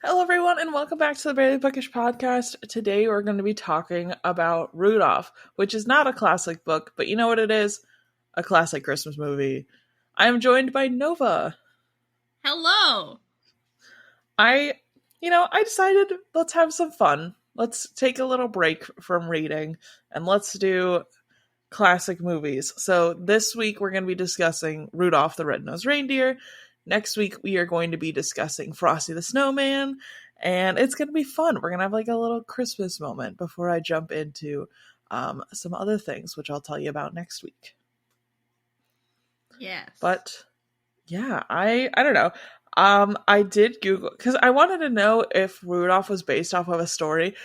Hello, everyone, and welcome back to the Bookish podcast. Today, we're going to be talking about Rudolph, which is not a classic book, but you know what it is? A classic Christmas movie. I am joined by Nova. Hello! I decided let's have some fun. Let's take a little break from reading, and let's do classic movies. So this week, we're going to be discussing Rudolph the Red-Nosed Reindeer. Next week, we are going to be discussing Frosty the Snowman, and it's going to be fun. We're going to have like a little Christmas moment before I jump into some other things, which I'll tell you about next week. Yes. But yeah, I don't know. I did Google because I wanted to know if Rudolph was based off of a story.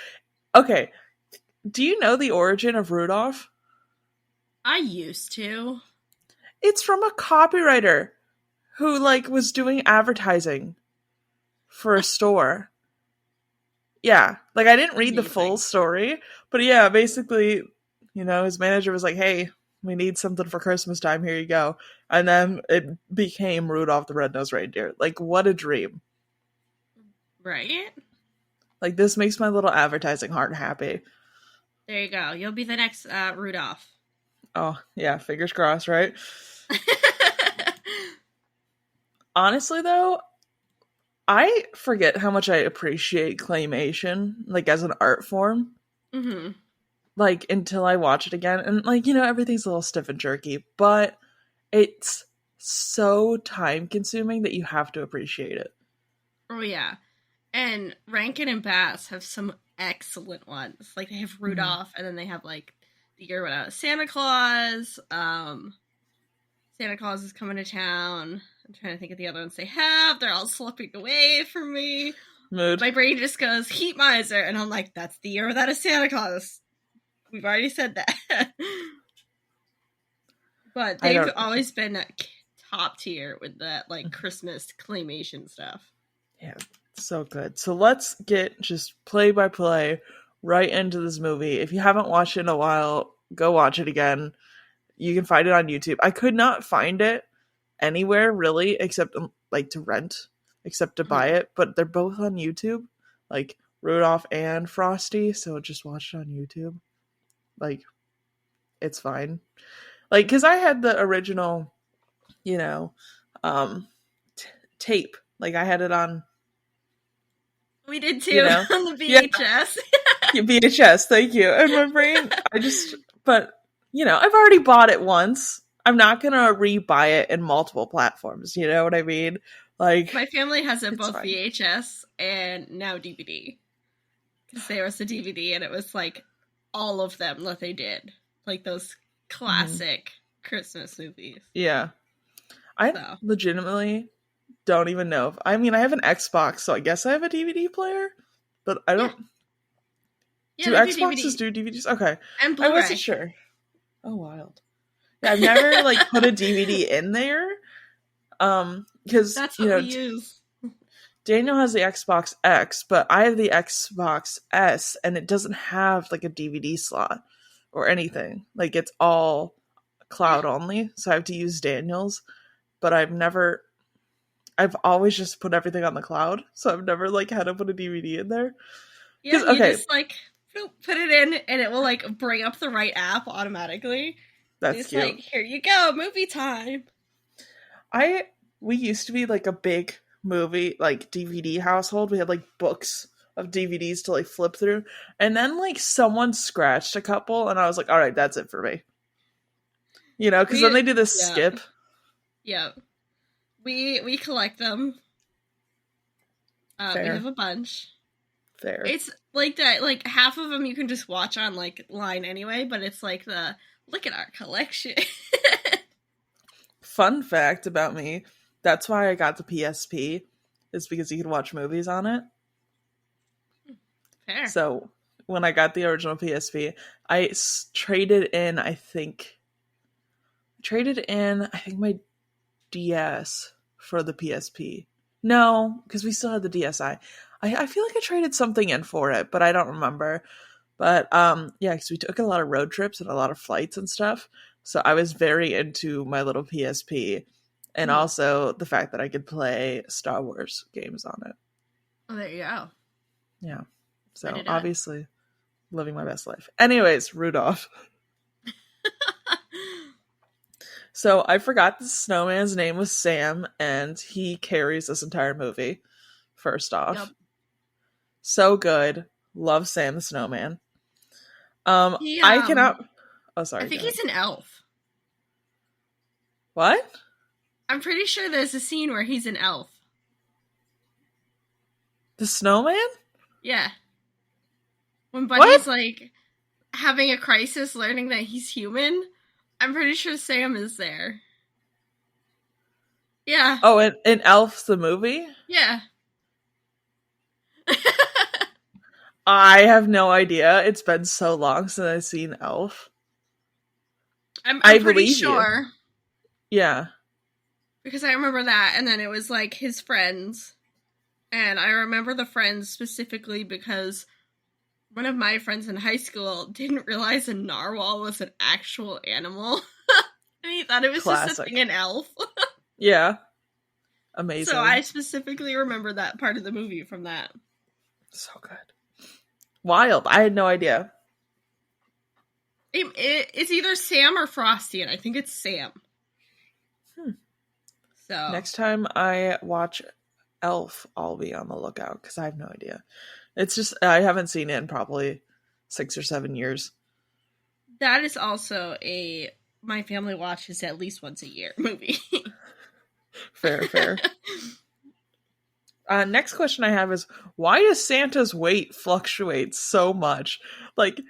Okay, do you know the origin of Rudolph? I used to. It's from a copywriter who was doing advertising for a store. Yeah, I didn't read the full story, but yeah, basically, his manager was like, "Hey, we need something for Christmas time. Here you go." And then it became Rudolph the Red-Nosed Reindeer. What a dream. Right? This makes my little advertising heart happy. There you go. You'll be the next Rudolph. Oh, yeah, fingers crossed, right? Honestly, though, I forget how much I appreciate claymation, as an art form. Mm-hmm. Until I watch it again. And, everything's a little stiff and jerky, but it's so time-consuming that you have to appreciate it. Oh, yeah. And Rankin and Bass have some excellent ones. They have Rudolph, and then they have, the year without Santa Claus. Santa Claus is coming to town. I'm trying to think of the other ones they have. They're all slipping away from me. Mood. My brain just goes, Heat Miser, and I'm like, that's the year without a Santa Claus. We've already said that. But they've always been top tier with that, Christmas claymation stuff. Yeah, so good. So let's get just play by play right into this movie. If you haven't watched it in a while, go watch it again. You can find it on YouTube. I could not find it anywhere really except to rent, except to buy it, but they're both on YouTube, Rudolph and Frosty, so just watch it on YouTube. It's fine. Because I had the original, tape. I had it on. We did too, on the VHS. Yeah. VHS, thank you. And my brain, but, I've already bought it once. I'm not going to re-buy it in multiple platforms, you know what I mean? My family has it both fine. VHS and now DVD. Because there was a DVD and it was, all of them that they did. Those classic Christmas movies. Yeah. I legitimately don't even know. I have an Xbox, so I guess I have a DVD player, but I don't. Yeah, do Xboxes do DVDs? Okay. And Blu-ray. I wasn't sure. Oh, wild. Yeah, I've never put a DVD in there. Because that's what we use. Daniel has the Xbox X, but I have the Xbox S, and it doesn't have a DVD slot or anything. It's all cloud only, so I have to use Daniel's. But I've always just put everything on the cloud, so I've never had to put a DVD in there. Yeah, you just put it in, and it will bring up the right app automatically. That's cute. Here you go, movie time. We used to be a big movie DVD household. We had books of DVDs to flip through, and then someone scratched a couple, and I was like, all right, that's it for me. Because then they do this skip. Yeah. We collect them. We have a bunch. Fair. It's that, half of them you can just watch on, line anyway, but it's the, look at our collection. Fun fact about me, that's why I got the PSP, is because you could watch movies on it. Fair. So, when I got the original PSP, I traded in, I think my DS for the PSP. No, because we still had the DSi. I feel like I traded something in for it, but I don't remember. But yeah, because we took a lot of road trips and a lot of flights and stuff. So I was very into my little PSP, and also the fact that I could play Star Wars games on it. Oh, there you go. Yeah. Way So to do it. obviously living my best life. Anyways, Rudolph. So I forgot the snowman's name was Sam, and he carries this entire movie. First Yep. off, so good. Love Sam the Snowman. He, I cannot. Oh, I sorry. Go think ahead. he's an elf. What? I'm pretty sure there's a scene where he's an elf. The snowman? Yeah. When What? Buddy's, like, having a crisis learning that he's human, I'm pretty sure Sam is there. Yeah. Oh, in Elf the movie? Yeah. I have no idea. It's been so long since I've seen Elf. I'm I pretty believe you. sure. Yeah. Because I remember that, and then it was, like, his friends. And I remember the friends specifically because one of my friends in high school didn't realize a narwhal was an actual animal. And he thought it was just a Classic. thing an elf. Yeah. Amazing. So I specifically remember that part of the movie from that. So good. Wild. I had no idea. It's either Sam or Frosty, and I think it's Sam. So Next time I watch Elf, I'll be on the lookout because I have no idea. It's just, I haven't seen it in probably 6 or 7 years. that is also my family watches at least once a year movie. Fair, fair. Next question I have is, why does Santa's weight fluctuate so much? Like,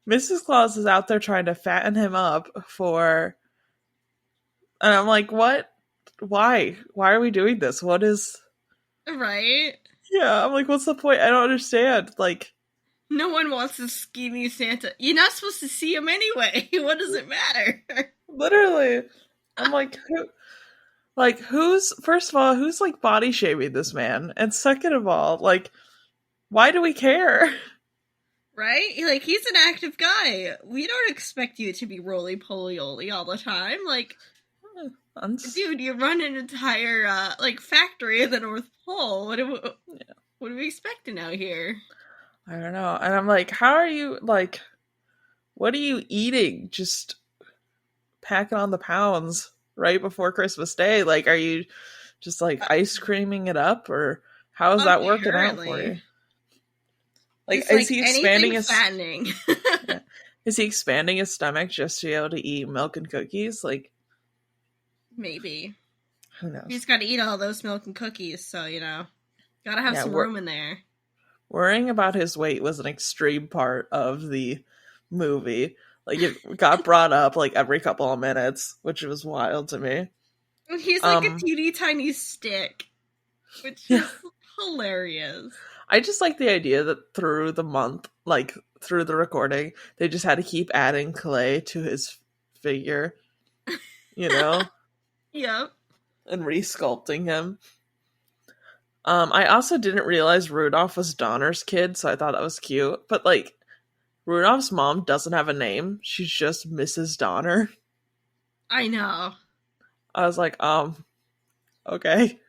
Mrs. Claus is out there trying to fatten him up for... And I'm like, what? Why? Why are we doing this? What is... Right? Yeah, I'm like, what's the point? I don't understand. Like... No one wants a skinny Santa. You're not supposed to see him anyway. What does it matter? Literally. I'm like, who's, first of all, who's like body shaming this man? And second of all, like, why do we care? Right? Like, he's an active guy. We don't expect you to be roly-poly-oly all the time. Like, dude, you run an entire, factory in the North Pole. What are we expecting out here? I don't know. And I'm like, how are you, like, what are you eating? Just packing on the pounds right before Christmas Day? Like, are you just, like, ice creaming it up? Or how is that working out for you? Like, is he expanding his... fattening. Yeah. Is he expanding his stomach just to be able to eat milk and cookies? Like, maybe. Who knows? He's got to eat all those milk and cookies, so, gotta have some room in there. Worrying about his weight was an extreme part of the movie. Like, it got brought up, like, every couple of minutes, which was wild to me. He's like a teeny tiny stick, which is hilarious. I just like the idea that through the month, like, through the recording, they just had to keep adding clay to his figure, Yep. And re-sculpting him. I also didn't realize Rudolph was Donner's kid, so I thought that was cute. But, like, Rudolph's mom doesn't have a name. She's just Mrs. Donner. I know. I was like, okay.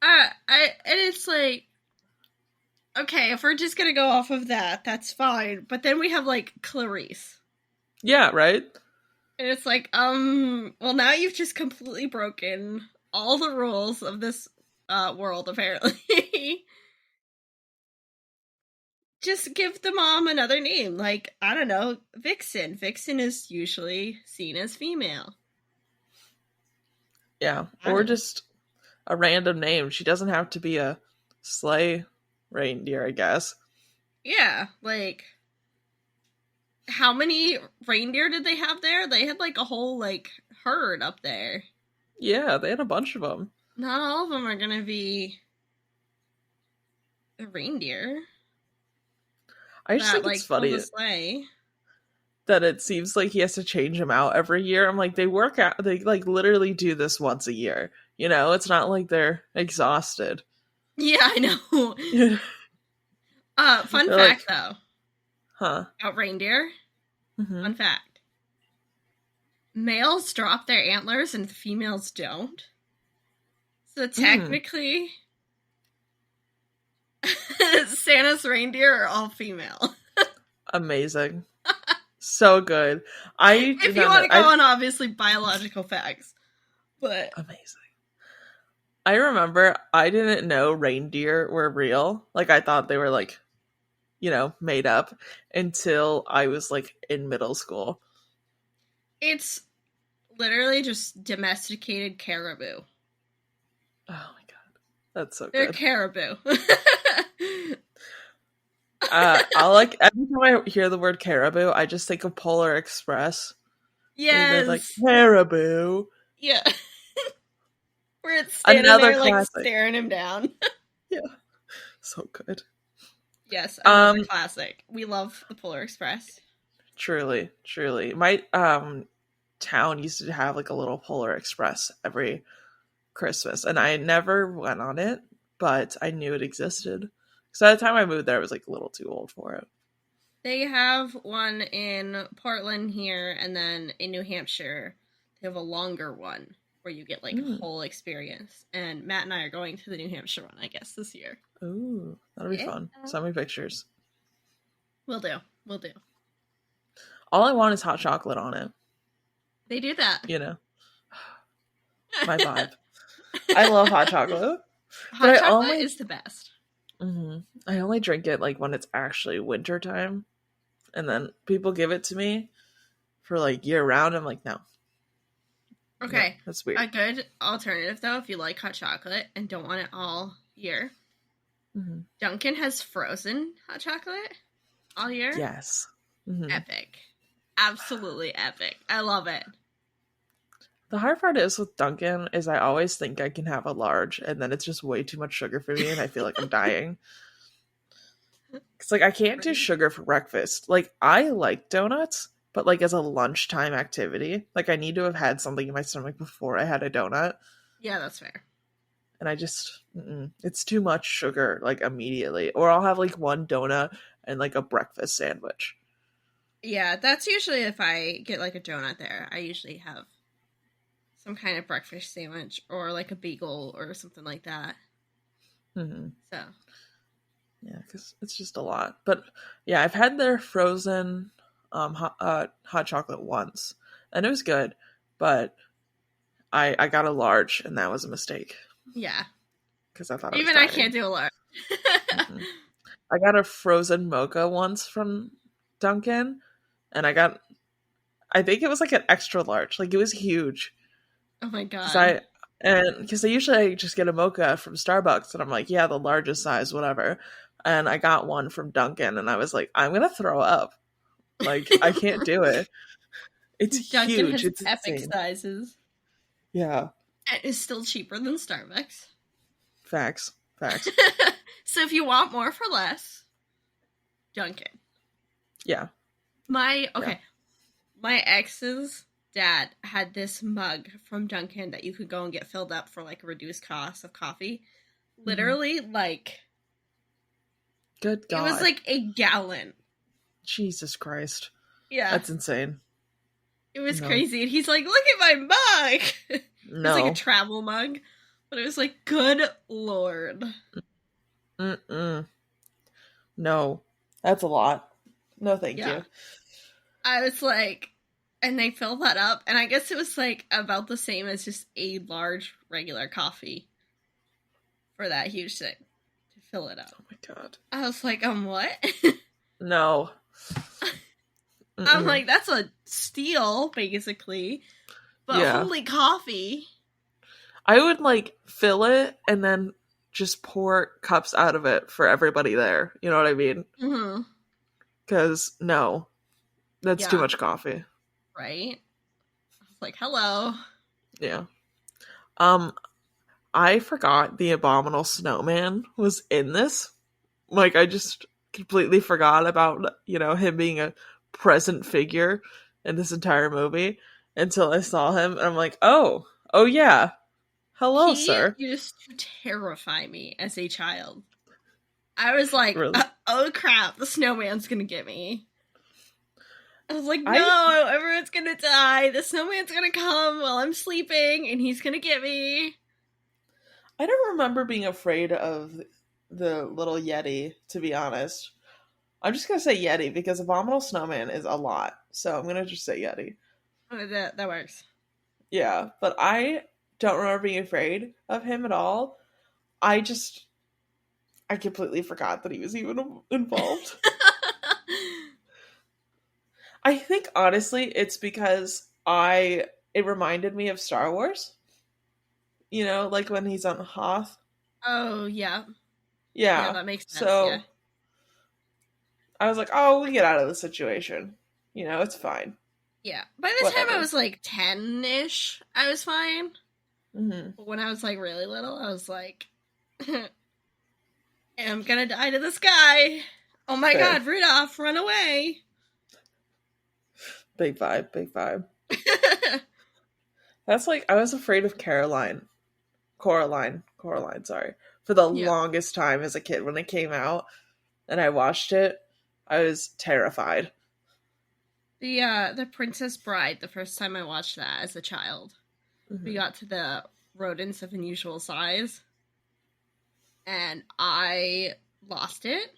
And it's like, okay, if we're just gonna go off of that, that's fine. But then we have, like, Clarice. Yeah, right? And it's like, well, now you've just completely broken all the rules of this world, apparently. Just give the mom another name. Like, I don't know, Vixen. Vixen is usually seen as female. Yeah, or just a random name. She doesn't have to be a sleigh reindeer, I guess. Yeah, like, how many reindeer did they have there? They had, like, a whole, like, herd up there. Yeah, they had a bunch of them. Not all of them are gonna be a reindeer. I just think it's funny that it seems like he has to change them out every year. I'm like, they work out, they, like, literally do this once a year. It's not like they're exhausted. Yeah, I know. Fun fact, though. Huh. About reindeer. Mm-hmm. Fun fact. Males drop their antlers and females don't. So technically, Santa's reindeer are all female. Amazing. So good. If you want to go on obviously biological facts. But amazing. I remember I didn't know reindeer were real. Like, I thought they were, like, you know, made up until I was, like, in middle school. It's literally just domesticated caribou. Oh my god. That's so They're good. caribou. I'll, like, every time I hear the word caribou, I just think of Polar Express. Yes. Like, caribou. Yeah. Where it's standing Another there, classic. like, staring him down. Yeah. So good. Yes, another classic. We love the Polar Express. Truly. My town used to have, like, a little Polar Express every Christmas, and I never went on it, but I knew it existed. So at the time I moved there, I was, like, a little too old for it. They have one in Portland here, and then in New Hampshire, they have a longer one where you get, like, a whole experience. And Matt and I are going to the New Hampshire one, I guess, this year. Ooh, that'll be fun. Send me pictures. Will do. All I want is hot chocolate on it. They do that. You know? My vibe. I love hot chocolate. Hot chocolate is the best. Mm-hmm. I only drink it, like, when it's actually winter time. And then people give it to me for, like, year round. I'm like, no. Okay. No, that's weird. A good alternative, though, if you like hot chocolate and don't want it all year. Mm-hmm. Dunkin' has frozen hot chocolate all year. Yes. Mm-hmm. Epic. Absolutely epic. I love it. The hard part is with Dunkin' is I always think I can have a large, and then it's just way too much sugar for me, and I feel like I'm dying. Because, like, I can't do sugar for breakfast. Like, I like donuts, but, like, as a lunchtime activity, like, I need to have had something in my stomach before I had a donut. Yeah, that's fair. And I just, it's too much sugar, like, immediately. Or I'll have, like, one donut and, like, a breakfast sandwich. Yeah, that's usually if I get, like, a donut there. I usually have some kind of breakfast sandwich or, like, a bagel or something like that. Mm-hmm. So. Yeah, because it's just a lot. But, yeah, I've had their frozen hot chocolate once. And it was good. But I got a large, and that was a mistake. Yeah. Because I thought even I can't do a large. Mm-hmm. I got a frozen mocha once from Dunkin', and I think it was like an extra large. Like, it was huge. Oh my god. Because I usually just get a mocha from Starbucks, and I'm like, yeah, the largest size, whatever. And I got one from Dunkin', and I was like, I'm gonna throw up. Like, I can't do it. It's Dunkin' huge. Has it's epic insane. Sizes. Yeah. And it's still cheaper than Starbucks. Facts. So if you want more for less, Dunkin'. Yeah. My ex's dad had this mug from Dunkin' that you could go and get filled up for, like, a reduced cost of coffee. Literally, like... Good God. It was like a gallon. Jesus Christ. Yeah. That's insane. It was crazy. And he's like, look at my mug! No. It's like a travel mug. But it was like, good Lord. No. That's a lot. No, thank you. I was like... And they filled that up, and I guess it was, like, about the same as just a large regular coffee for that huge thing to fill it up. Oh my god. I was like, what? No. I'm like, that's a steal, basically. But holy coffee. I would, like, fill it and then just pour cups out of it for everybody there. You know what I mean? Mm-hmm. Because, no. That's too much coffee. Right? I was like, hello. Yeah. I forgot the Abominable Snowman was in this. Like, I just completely forgot about, you know, him being a present figure in this entire movie until I saw him, and I'm like, oh yeah. Hello, sir. He used to terrify me as a child. I was like, really? Oh crap, the snowman's gonna get me. I was like, no, everyone's gonna die. The snowman's gonna come while I'm sleeping, and he's gonna get me. I don't remember being afraid of the little Yeti, to be honest. I'm just gonna say Yeti because Abominable Snowman is a lot. So I'm gonna just say Yeti. That works. Yeah, but I don't remember being afraid of him at all. I just I completely forgot that he was even involved. I think honestly it's because I it reminded me of Star Wars. You know, like when he's on Hoth. Oh, yeah. Yeah, Yeah. that makes sense, yeah. So I was like, oh, we get out of the situation. You know, it's fine. Yeah. By the time I Whatever. was like 10-ish, I was fine. Hmm. But when I was like really little, I was like, I'm gonna die to this guy. Oh my Fair. god, Rudolph, run away. Big vibe, big vibe. That's like I was afraid of Coraline, sorry, for the Yeah. longest time as a kid when it came out and I watched it. I was terrified. The Princess Bride, the first time I watched that as a child, we Hmm. got to the rodents of unusual size, and I lost it.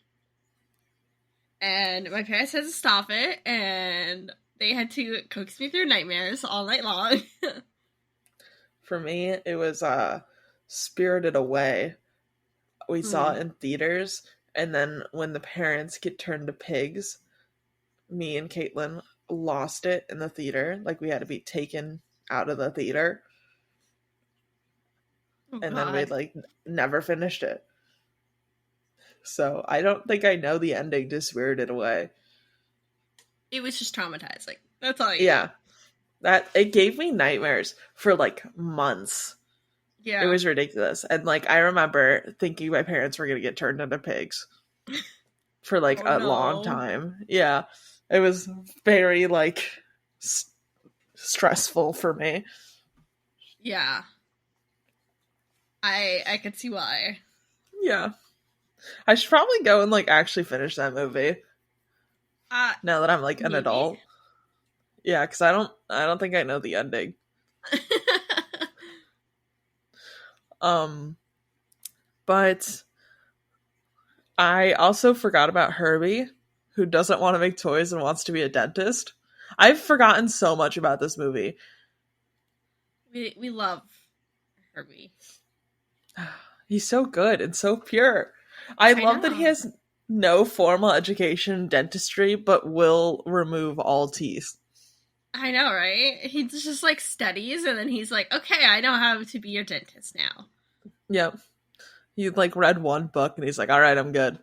And my parents had to stop it, and they had to coax me through nightmares all night long. For me, it was Spirited Away. We saw Hmm. it in theaters, and then when the parents get turned to pigs, me and Caitlin lost it in the theater. Like we had to be taken out of the theater, Oh and then we god. like never finished it. So I don't think I know the ending to Spirited Away. It was just traumatizing. That's all you Yeah, need. that it gave me nightmares for like months. It Yeah. was ridiculous, and like I remember thinking my parents were gonna get turned into pigs for like Oh a long no. time. Yeah, it was very like stressful for me. Yeah. I could see why. Yeah, I should probably go and like actually finish that movie Uh now that I'm like an maybe. adult. Yeah, because I don't think I know the ending. Um, but I also forgot about Herbie, who doesn't want to make toys and wants to be a dentist. I've forgotten so much about this movie. we love Herbie. He's so good and so pure. I I love that he know. has no formal education in dentistry, but will remove all teeth. I know, right? He just like studies and then he's like, okay, I know how to be your dentist now. Yep. He like read one book and he's like, all right, I'm good.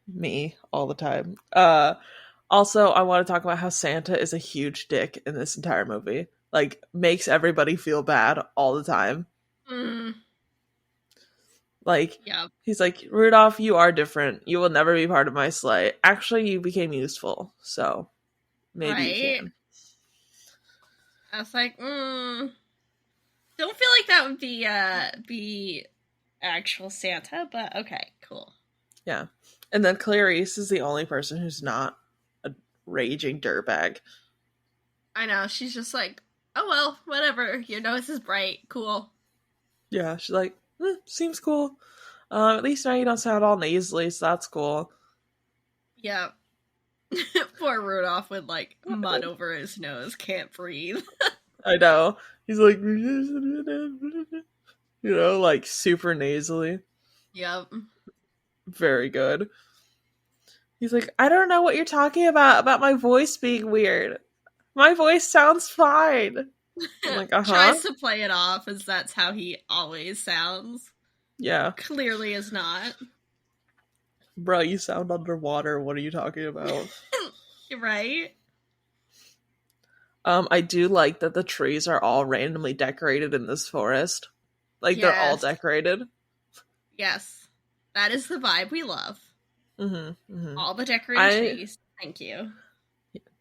Me all the time. Also, I want to talk about how Santa is a huge dick in this entire movie. Like, makes everybody feel bad all the time. mm, Like, yep. he's like, Rudolph, you are different. You will never be part of my sleigh. Actually, you became useful, so maybe you Right? can. I was like, don't feel like that would be actual Santa, but okay, cool. Yeah. And then Clarice is the only person who's not a raging dirtbag. I know, she's just like, oh well, whatever. Your nose is bright, cool. Yeah, she's like, seems cool. At least now you don't sound all nasally, so that's cool. Yep. Poor Rudolph with like mud over his nose, can't breathe. I know. He's like, you know, like super nasally. Yep. Very good. He's like, I don't know what you're talking about my voice being weird. My voice sounds fine. I'm like, uh-huh. Tries to play it off as that's how he always sounds. Yeah. Clearly is not. Bro, you sound underwater. What are you talking about? Right? I do like that the trees are all randomly decorated in this forest. Like, they're all Yes. decorated. Yes. That is the vibe we love. Mm-hmm. Mm-hmm. All the decorated trees. Thank you.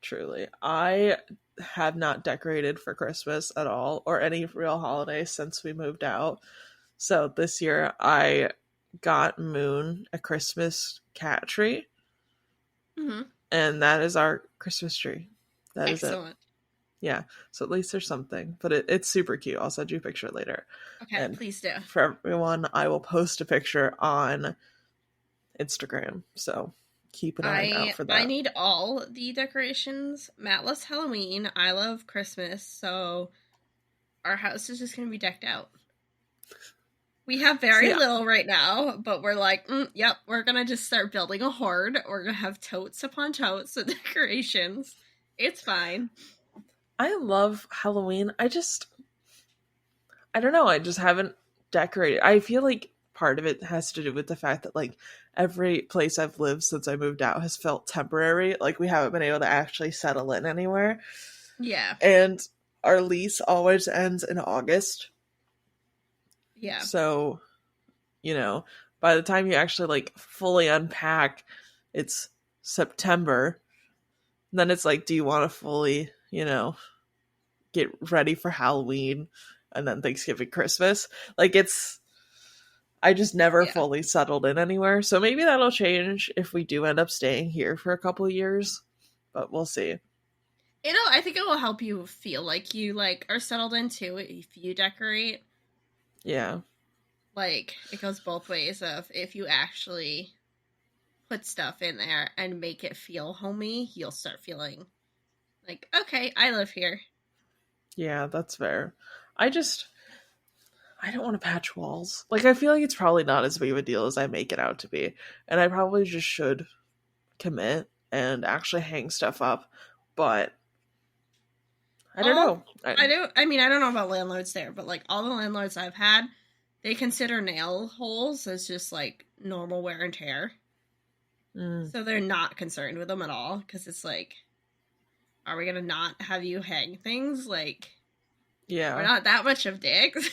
Truly. I have not decorated for Christmas at all or any real holiday since we moved out. So this year I got Moon a Christmas cat tree, Mm-hmm. and that is our Christmas tree. That is it. Excellent. Yeah, so at least there's something. But it's super cute. I'll send you a picture later. Okay, And please do. for everyone, I will post a picture on Instagram. So keep an eye out for I that. need all the decorations. Matt loves Halloween. I love Christmas. So our house is just gonna be decked out. We have So very yeah, little right now, but we're like, yep, we're gonna just start building a hoard. We're gonna have totes upon totes of decorations. It's fine. I love Halloween. I don't know. I just haven't decorated. I feel like part of it has to do with the fact that like every place I've lived since I moved out has felt temporary. Like we haven't been able to actually settle in anywhere. Yeah, And our lease always ends in August. yeah, So, by the time you actually like fully unpack, it's September. And then it's like, do you want to fully, get ready for Halloween and then Thanksgiving, Christmas? Like I just never yeah. fully settled in anywhere. So maybe that'll change if we do end up staying here for a couple of years, but we'll see. I think it will help you feel like you like are settled into it if you decorate. Yeah. Like it goes both ways of if you actually put stuff in there and make it feel homey, you'll start feeling like, okay, I live here. Yeah, that's fair. I just I don't want to patch walls. Like I feel like it's probably not as big of a deal as I make it out to be. And I probably just should commit and actually hang stuff up. But I don't All know. I don't know about landlords there, but like all the landlords I've had, they consider nail holes as just like normal wear and tear. Mm, So they're not concerned with them at all because it's like, are we gonna not have you hang things? Like, we're yeah. not that much of dicks.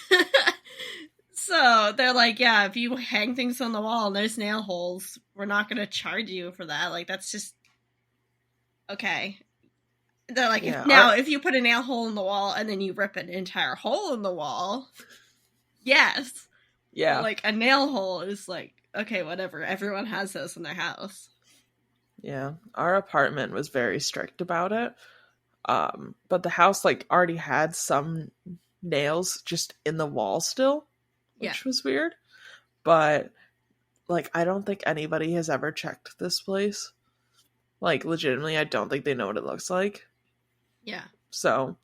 So they're like, yeah, if you hang things on the wall and there's nail holes, we're not gonna charge you for that. Like, that's just okay. They're like, Yeah. if you put a nail hole in the wall and then you rip an entire hole in the wall, yes. But Yeah. like a nail hole is like, okay, whatever. Everyone has those in their house. Yeah. Our apartment was very strict about it. But the house like already had some nails just in the wall still, Yeah. which was weird. But like I don't think anybody has ever checked this place. Like legitimately, I don't think they know what it looks like. Yeah. So,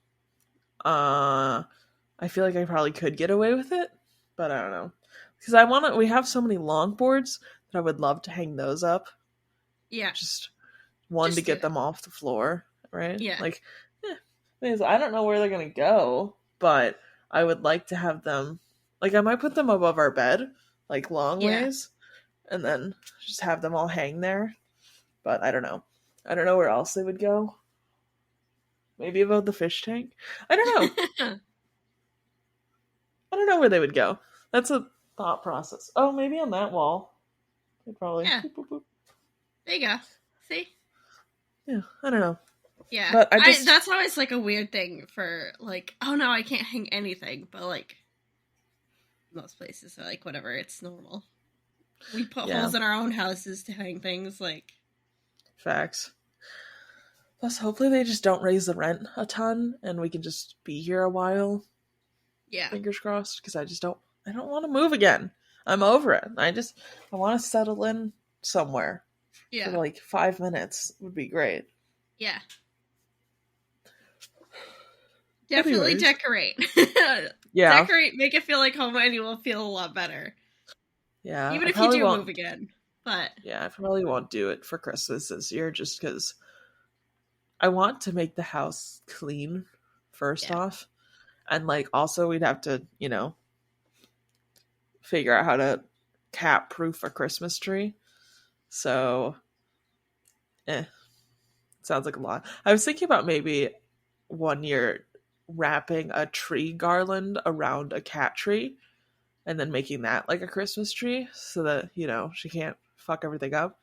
I feel like I probably could get away with it, but I don't know. Because we have so many longboards that I would love to hang those up. Yeah. Just one to Just do get it. them off the floor, right? Yeah. Like, because I don't know where they're going to go, but I would like to have them, like, I might put them above our bed, like, long Yeah. ways, and then just have them all hang there. But I don't know. I don't know where else they would go. Maybe above the fish tank? I don't know. I don't know where they would go. That's a thought process. Oh, maybe on that wall. They'd probably. Yeah. Boop, boop, boop. There you go. See? Yeah, I don't know. Yeah. But I just. That's always like a weird thing for like, oh no, I can't hang anything, but like most places are like whatever, it's normal. We put Yeah. holes in our own houses to hang things like Facts. Plus, hopefully they just don't raise the rent a ton and we can just be here a while. yeah. Fingers crossed, because I don't want to move again. I'm over it. I want to settle in somewhere Yeah. for like 5 minutes would be great. Yeah. Definitely Anyways. decorate. Yeah. Decorate, make it feel like home, and you will feel a lot better. Yeah. Even I if you probably do won't, move again. But yeah, I probably won't do it for Christmas this year just because I want to make the house clean first yeah. off. And like also we'd have to, figure out how to cat proof a Christmas tree. So sounds like a lot. I was thinking about maybe one year wrapping a tree garland around a cat tree and then making that like a Christmas tree so that, she can't fuck everything up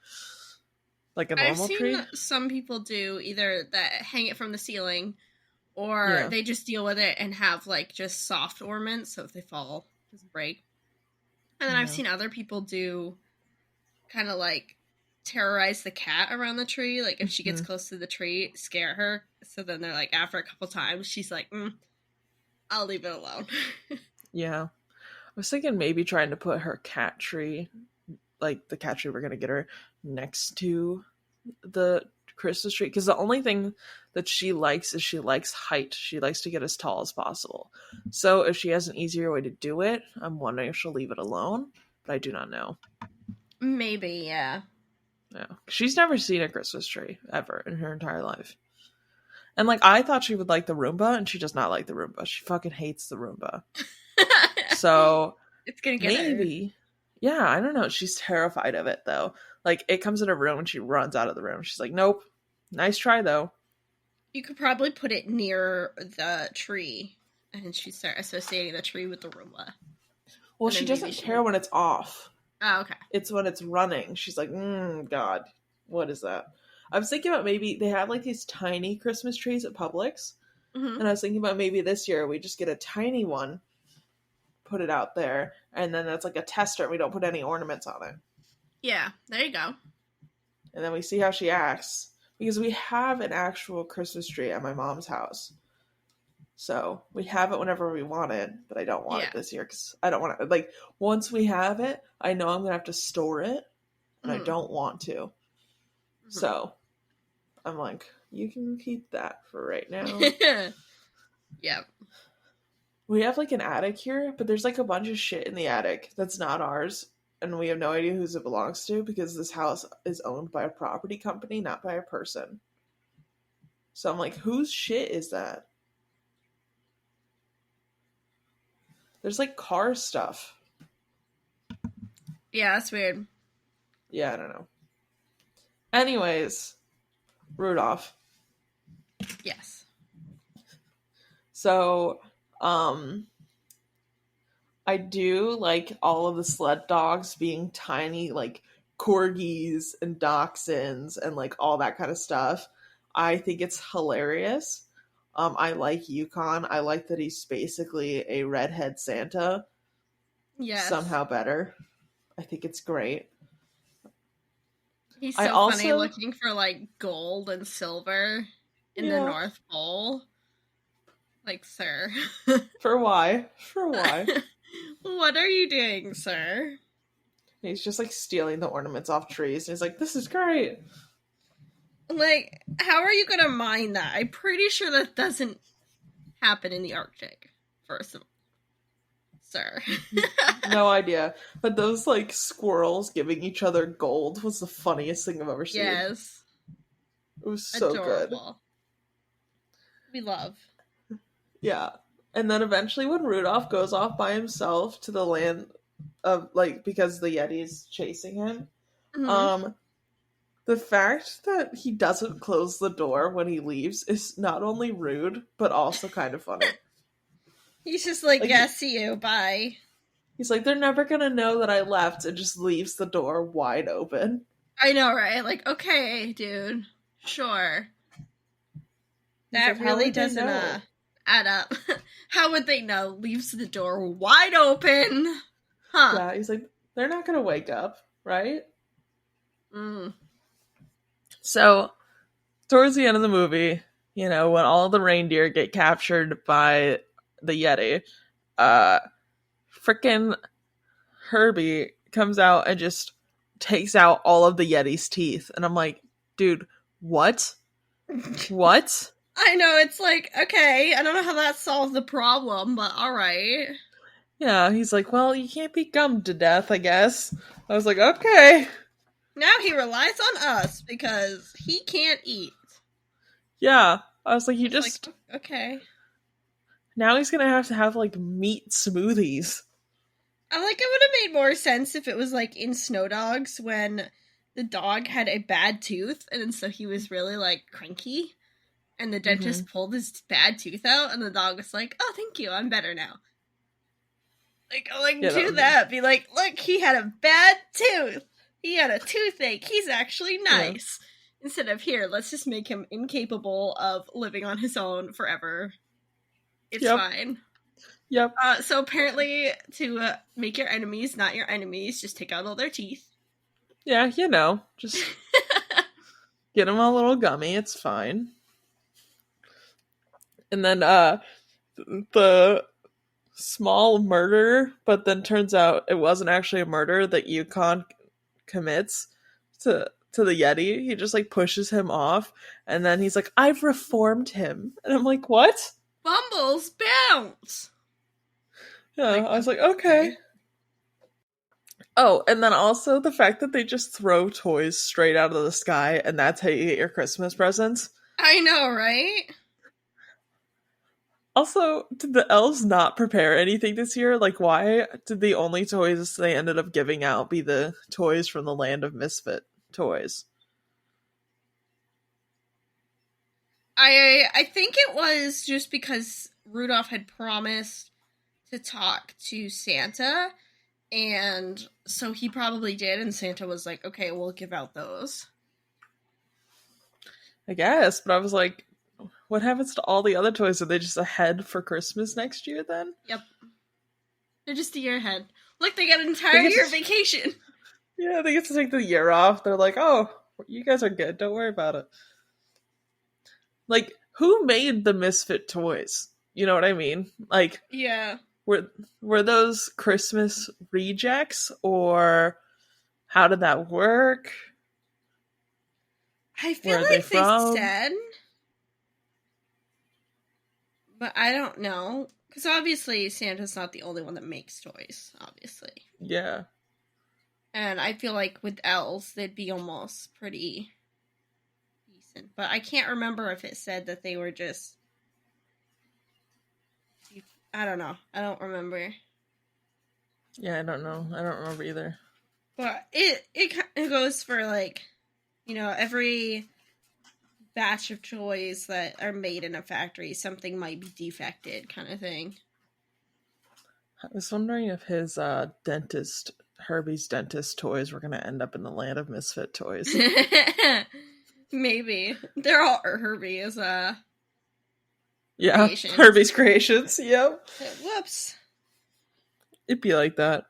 like a I've normal seen tree. some people do either that hang it from the ceiling or Yeah. they just deal with it and have like just soft ornaments so if they fall, it doesn't break. And then I've Yeah. seen other people do kind of like terrorize the cat around the tree. Like, if she gets Mhm. close to the tree, scare her. So then they're like, after a couple times, she's like, I'll leave it alone. Yeah. I was thinking maybe trying to put her cat tree, like the cat tree we're gonna get her, next to the Christmas tree, because the only thing that she likes is she likes height. She likes to get as tall as possible. So if she has an easier way to do it, I'm wondering if she'll leave it alone, but I do not know. Maybe, yeah. Yeah. She's never seen a Christmas tree ever in her entire life. And like I thought she would like the Roomba, and she does not like the Roomba. She fucking hates the Roomba. So It's gonna get her. maybe, yeah, I don't know. She's terrified of it though. Like it comes in her room and she runs out of the room. She's like, "Nope, nice try though." You could probably put it near the tree, and she'd start associating the tree with the Roomba. Well, And she then maybe doesn't she care would... when it's off. Oh, okay. It's when it's running. She's like, God, what is that? I was thinking about maybe they have like these tiny Christmas trees at Publix, Mm-hmm. and I was thinking about maybe this year we just get a tiny one, put it out there, and then that's like a tester, and we don't put any ornaments on it. Yeah, there you go. And then we see how she acts. Because we have an actual Christmas tree at my mom's house. So we have it whenever we want it, but I don't want it this year because I don't want to. Like, once we have it, I know I'm going to have to store it, and I don't want to. Mm-hmm. So I'm like, you can keep that for right now. Yep. We have like an attic here, but there's like a bunch of shit in the attic that's not ours. And we have no idea whose it belongs to because this house is owned by a property company, not by a person. So I'm like, whose shit is that? There's like car stuff. Yeah, that's weird. Yeah, I don't know. Anyways, Rudolph. Yes. So, I do like all of the sled dogs being tiny, like corgis and dachshunds and like all that kind of stuff. I think it's hilarious. I like Yukon. I like that he's basically a redhead Santa. Yes. Somehow better. I think it's great. He's so funny looking for like gold and silver in the North Pole. Like, sir. For why? For why? What are you doing, sir? He's just like stealing the ornaments off trees. And he's like, this is great. Like, how are you gonna mine that? I'm pretty sure that doesn't happen in the Arctic, first of all. Sir. No idea. But those like squirrels giving each other gold was the funniest thing I've ever seen. Yes. It was so adorable. Good. We love. Yeah. And then eventually when Rudolph goes off by himself to the land of like because the Yeti's chasing him, the fact that he doesn't close the door when he leaves is not only rude, but also kind of funny. He's just like, yeah, see you, bye. He's like, they're never gonna know that I left, and just leaves the door wide open. I know, right? Like, okay, dude, sure. That like, really doesn't add up. How would they know? Leaves the door wide open. Huh. Yeah, he's like, they're not gonna wake up, right? So, towards the end of the movie, you know, when all the reindeer get captured by the Yeti, frickin' Herbie comes out and just takes out all of the Yeti's teeth. And I'm like, dude, what? What? I know, it's like, okay, I don't know how that solves the problem, but alright. Yeah, he's like, well, you can't be gummed to death, I guess. I was like, okay. Now he relies on us because he can't eat. Yeah, I was like, just... Like, okay. Now he's gonna have like, meat smoothies. I like it would have made more sense if it was, like, in Snow Dogs when the dog had a bad tooth, and so he was really, like, cranky, and the dentist pulled his bad tooth out, and the dog was like, oh, thank you, I'm better now. Like, yeah, do that. Be like, look, he had a bad tooth. He had a toothache. He's actually nice. Yeah. Instead of, here, let's just make him incapable of living on his own forever. It's fine. Yep. So apparently, to make your enemies not your enemies, just take out all their teeth. Yeah, just get him a little gummy. It's fine. And then the small murder, but then turns out it wasn't actually a murder that Yukon commits to the Yeti. He just like pushes him off, and then he's like, "I've reformed him," and I'm like, "What?" Bumbles bounce. Yeah, I was like, okay. Oh, and then also the fact that they just throw toys straight out of the sky, and that's how you get your Christmas presents. I know, right? Also, did the elves not prepare anything this year? Like, why did the only toys they ended up giving out be the toys from the Land of Misfit toys? I think it was just because Rudolph had promised to talk to Santa, and so he probably did, and Santa was like, okay, we'll give out those. I guess, but I was like, what happens to all the other toys? Are they just ahead for Christmas next year then? Yep. They're just a year ahead. Look, they got an entire year vacation. Yeah, they get to take the year off. They're like, oh, you guys are good. Don't worry about it. Like, who made the Misfit toys? You know what I mean? Like, yeah. Were those Christmas rejects, or how did that work? I feel like they said, but I don't know. Because obviously Santa's not the only one that makes toys, obviously. Yeah. And I feel like with elves, they'd be almost pretty decent. But I can't remember if it said that they were just... I don't know. I don't remember. Yeah, I don't know. I don't remember either. But it goes for, like, you know, every batch of toys that are made in a factory, something might be defected, kind of thing. I was wondering if his Herbie's dentist toys were going to end up in the Land of Misfit toys. Maybe. They're all Herbie's, yeah, creations. Herbie's creations, yep. Whoops. It'd be like that.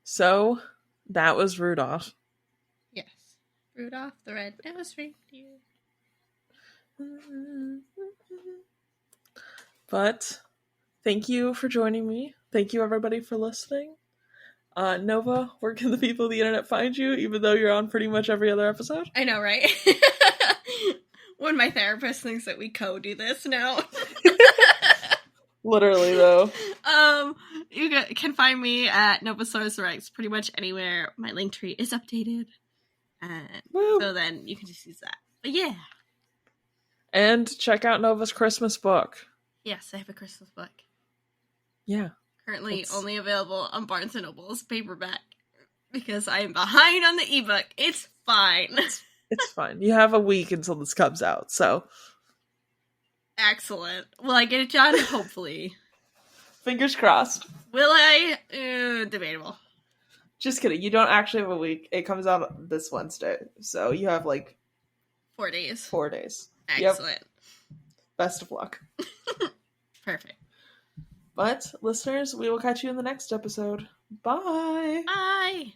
So, that was Rudolph. Yes. Rudolph the Red-Nosed Reindeer. But thank you for joining me. Thank you, everybody, for listening. Nova, where can the people of the internet find you, even though you're on pretty much every other episode? I know, right? When my therapist thinks that we co-do this now. Literally, though. You can find me at Novosaurus Rex pretty much anywhere. My link tree is updated. So then you can just use that. But yeah. And check out Nova's Christmas book. Yes, I have a Christmas book. Yeah. Currently only available on Barnes & Noble's paperback. Because I am behind on the ebook. It's fine. It's fine. You have a week until this comes out, so. Excellent. Will I get it done? Hopefully. Fingers crossed. Will I? Debatable. Just kidding. You don't actually have a week. It comes out this Wednesday. So you have like 4 days. 4 days. Excellent. Yep. Best of luck. Perfect. But listeners, we will catch you in the next episode. Bye. Bye.